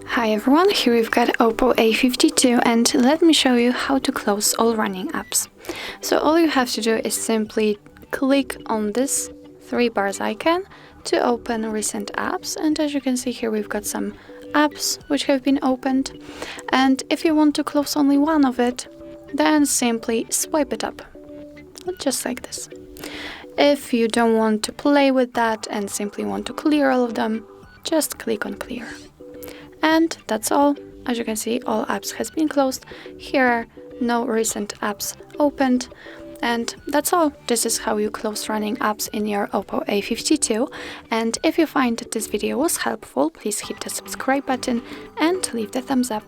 Hi everyone, here we've got OPPO A52 and let me show you how to close all running apps. So all you have to do is simply click on this 3 bars icon to open recent apps, and as you can see here we've got some apps which have been opened, and if you want to close only one of it, then simply swipe it up, just like this. If you don't want to play with that and simply want to clear all of them, just click on clear. And that's all. As you can see, all apps has been closed. Here are no recent apps opened. And that's all. This is how you close running apps in your OPPO A52. And if you find that this video was helpful, please hit the subscribe button and leave the thumbs up.